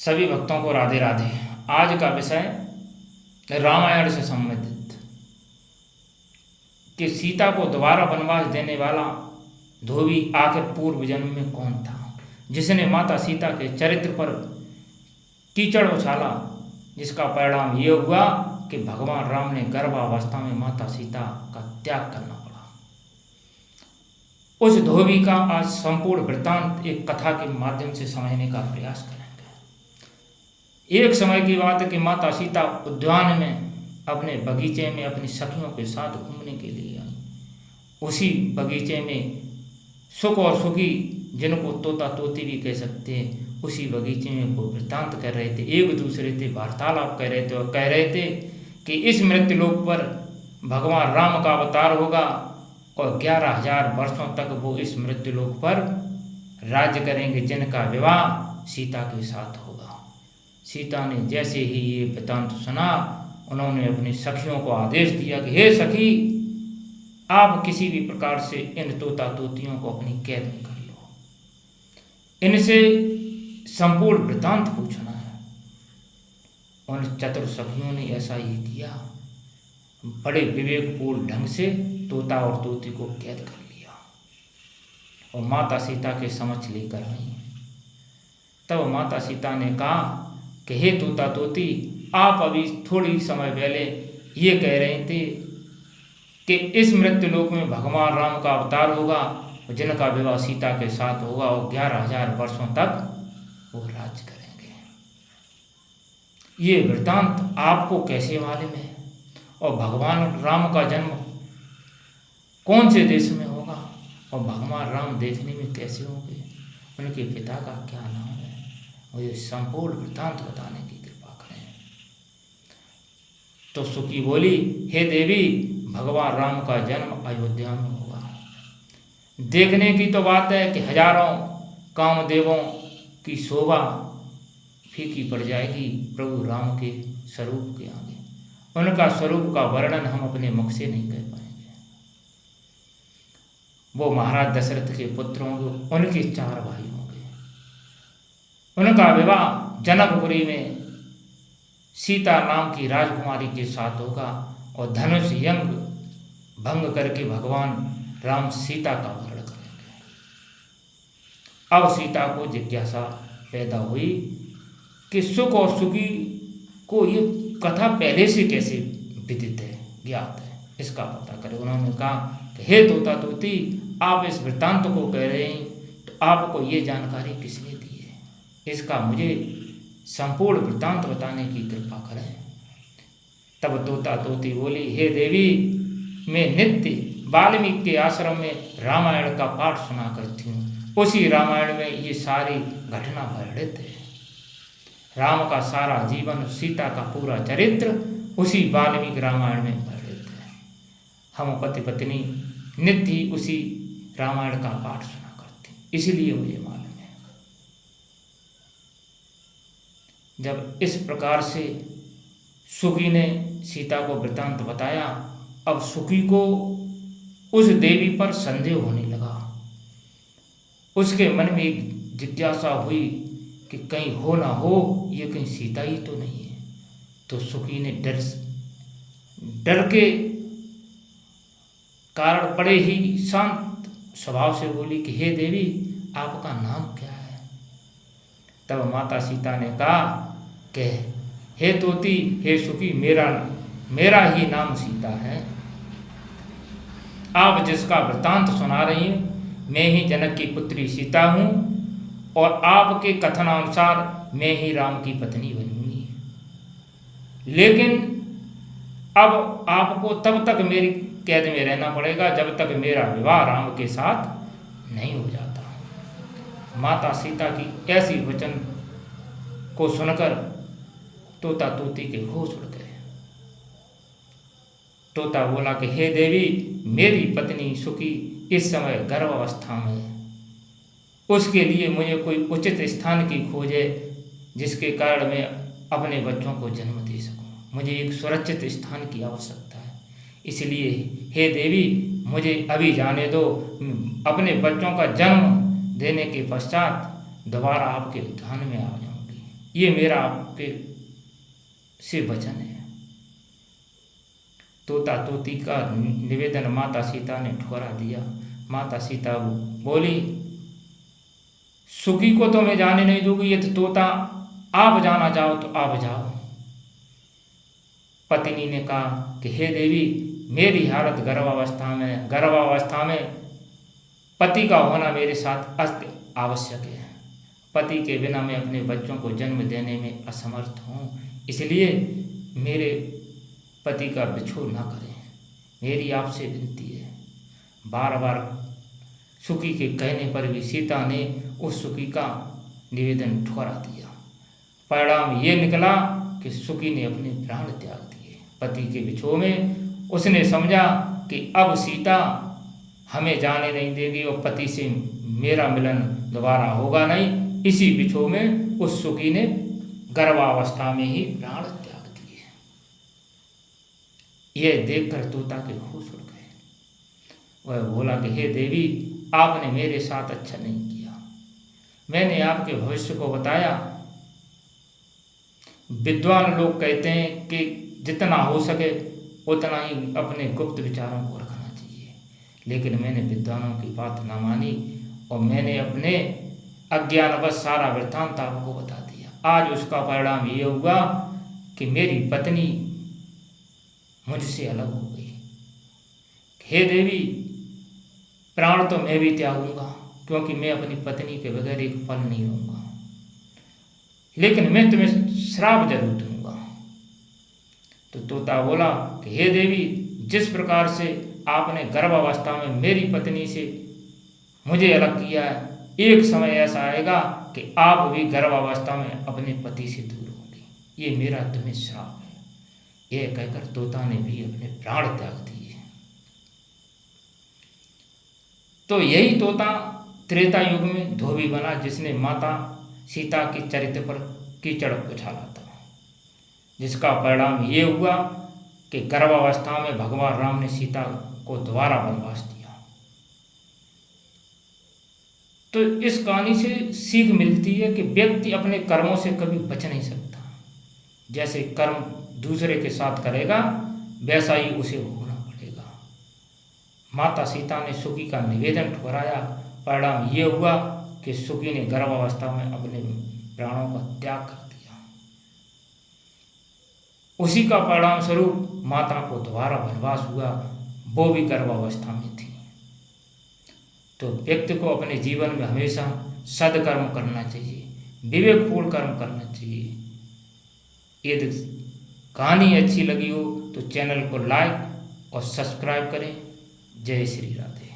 सभी भक्तों को राधे राधे। आज का विषय रामायण से संबंधित कि सीता को दोबारा वनवास देने वाला धोबी आखिर पूर्व जन्म में कौन था, जिसने माता सीता के चरित्र पर कीचड़ उछाला, जिसका परिणाम ये हुआ कि भगवान राम ने गर्भावस्था में माता सीता का त्याग करना पड़ा। उस धोबी का आज संपूर्ण वृत्तांत एक कथा के माध्यम से समझने का प्रयास करेंगे। एक समय की बात है कि माता सीता उद्यान में अपने बगीचे में अपनी सखियों के साथ घूमने के लिए आई। उसी बगीचे में सुख और सुखी, जिनको तोता तोती भी कह सकते हैं, उसी बगीचे में वो वृत्तांत कर रहे थे, एक दूसरे से वार्तालाप कर रहे थे और कह रहे थे कि इस मृत्युलोक पर भगवान राम का अवतार होगा और 11,000 वर्षों तक वो इस मृत्युलोक पर राज्य करेंगे, जिनका विवाह सीता के साथ होगा। सीता ने जैसे ही ये वृत्तांत सुना, उन्होंने अपनी सखियों को आदेश दिया कि हे सखी, आप किसी भी प्रकार से इन तोता तोतियों को अपनी कैद में कर लो, इनसे संपूर्ण वृत्तांत पूछना है। उन चतुर सखियों ने ऐसा ही किया, बड़े विवेकपूर्ण ढंग से तोता और तोती को कैद कर लिया और माता सीता के समक्ष लेकर आई। तब माता सीता ने कहा कि हे तोता तोती, आप अभी थोड़ी समय पहले ये कह रहे थे कि इस मृत्युलोक में भगवान राम का अवतार होगा, जिनका विवाह सीता के साथ होगा और 11,000 वर्षों तक वो राज्य करेंगे। ये वृत्तांत आपको कैसे मालूम है? और भगवान राम का जन्म कौन से देश में होगा और भगवान राम देखने में कैसे होंगे, उनके पिता का क्या नाम है? मुझे संपूर्ण वृत्तांत बताने की कृपा करें। तो सुकी बोली, हे देवी, भगवान राम का जन्म अयोध्या में होगा। देखने की तो बात है कि हजारों कामदेवों की शोभा फीकी पड़ जाएगी प्रभु राम के स्वरूप के आगे। उनका स्वरूप का वर्णन हम अपने मुख से नहीं कर पाएंगे। वो महाराज दशरथ के पुत्र होंगे, उनके 4 भाई होंगे। उनका विवाह जनकपुरी में सीता नाम की राजकुमारी के साथ होगा और धनुष यंग भंग करके भगवान राम सीता का वरण करेंगे। अब सीता को जिज्ञासा पैदा हुई कि सुख और सुखी को ये कथा पहले से कैसे विदित है, ज्ञात है, इसका पता करें। उन्होंने कहा कि हे तोता तोती, आप इस वृत्तांत को कह रहे हैं, तो आपको ये जानकारी किसने दी है? इसका मुझे संपूर्ण वृत्तांत बताने की कृपा करें। तब तोता तोती बोली, हे देवी, मैं नित्य वाल्मीकि के आश्रम में रामायण का पाठ सुना करती हूँ। उसी रामायण में ये सारी घटना वर्णित है। राम का सारा जीवन, सीता का पूरा चरित्र उसी वाल्मीकि रामायण में वर्णित है। हम पति पत्नी नित्य ही उसी रामायण का पाठ सुना करते हैं, इसलिए मुझे मालूम है। जब इस प्रकार से सुकी ने सीता को वृत्तांत बताया, अब सुकी को उस देवी पर संदेह होने लगा। उसके मन में एक जिज्ञासा हुई कि कहीं हो ना हो ये कहीं सीता ही तो नहीं है। तो सुकी ने डर के कारण बड़े ही शांत स्वभाव से बोली कि हे देवी, आपका नाम क्या है? तब माता सीता ने कहा कि हे तोती, हे सुकी, मेरा ही नाम सीता है। आप जिसका वृत्तांत सुना रही हैं, मैं ही जनक की पुत्री सीता हूँ और आपके कथनानुसार मैं ही राम की पत्नी बनूंगी। लेकिन अब आपको तब तक मेरी कैद में रहना पड़ेगा जब तक मेरा विवाह राम के साथ नहीं हो जाता। माता सीता की ऐसी वचन को सुनकर तोता तोती के होश उड़ गए। तोता बोला कि हे देवी, मेरी पत्नी सुकी इस समय गर्भावस्था में है। उसके लिए मुझे कोई उचित स्थान की खोज है, जिसके कारण मैं अपने बच्चों को जन्म दे सकूं। मुझे एक सुरक्षित स्थान की आवश्यकता है। इसलिए हे देवी, मुझे अभी जाने दो। अपने बच्चों का जन्म देने के पश्चात दोबारा आपके उद्यान में आ जाऊंगी। ये मेरा आपके से वचन है। तोता तोती का निवेदन माता सीता ने ठुकरा दिया। माता सीता बोली, सुखी को तो मैं जाने नहीं दूंगी, ये तो तोता आप जाना चाहो तो आप जाओ। पत्नी ने कहा कि हे देवी, मेरी हालत गर्भावस्था में पति का होना मेरे साथ अति आवश्यक है। पति के बिना मैं अपने बच्चों को जन्म देने में असमर्थ हूँ, इसलिए मेरे पति का बिछोह न करें, मेरी आपसे विनती है। बार बार सुखी के कहने पर भी सीता ने उस सुखी का निवेदन ठुकरा दिया। परिणाम ये निकला कि सुखी ने अपने प्राण त्याग दिए। पति के बिछोह में उसने समझा कि अब सीता हमें जाने नहीं देगी और पति से मेरा मिलन दोबारा होगा नहीं। इसी बिछोह में उस सुखी ने गर्भावस्था में ही प्राण त्याग दिए। यह देखकर तोता के होश उड़ गए। वह बोला कि हे देवी, आपने मेरे साथ अच्छा नहीं किया। मैंने आपके भविष्य को बताया। विद्वान लोग कहते हैं कि जितना हो सके उतना ही अपने गुप्त विचारों को रखना चाहिए, लेकिन मैंने विद्वानों की बात न मानी और मैंने अपने अज्ञानवश सारा वृत्तांत आपको बता दिया। आज उसका परिणाम ये हुआ कि मेरी पत्नी मुझसे अलग हो गई। हे देवी, प्राण तो मैं भी त्यागूंगा, क्योंकि मैं अपनी पत्नी के बगैर एक पल नहीं रहूँगा, लेकिन मैं तुम्हें श्राप जरूर दूंगा। तो तोता बोला कि हे देवी, जिस प्रकार से आपने गर्भावस्था में मेरी पत्नी से मुझे अलग किया है, एक समय ऐसा आएगा कि आप भी गर्भावस्था में अपने पति से दूर होंगे। ये मेरा तुम्हें श्राप है। यह कहकर तोता ने भी अपने प्राण त्याग दिए। तो यही तोता त्रेता युग में धोबी बना, जिसने माता सीता के चरित्र पर कीचड़ उछाला था, जिसका परिणाम ये हुआ कि गर्भावस्था में भगवान राम ने सीता को दोबारा वनवास दिया। तो इस कहानी से सीख मिलती है कि व्यक्ति अपने कर्मों से कभी बच नहीं सकता। जैसे कर्म दूसरे के साथ करेगा, वैसा ही उसे भोगना पड़ेगा। माता सीता ने सुखी का निवेदन ठुकराया। परिणाम ये हुआ कि सुखी ने गर्भावस्था में अपने प्राणों का त्याग कर दिया। उसी का परिणाम स्वरूप माता को दोबारा वनवास हुआ, वो भी गर्भावस्था में थी। तो व्यक्ति को अपने जीवन में हमेशा सदकर्म करना चाहिए, विवेकपूर्ण कर्म करना चाहिए। यदि कहानी अच्छी लगी हो तो चैनल को लाइक और सब्सक्राइब करें। जय श्री राधे।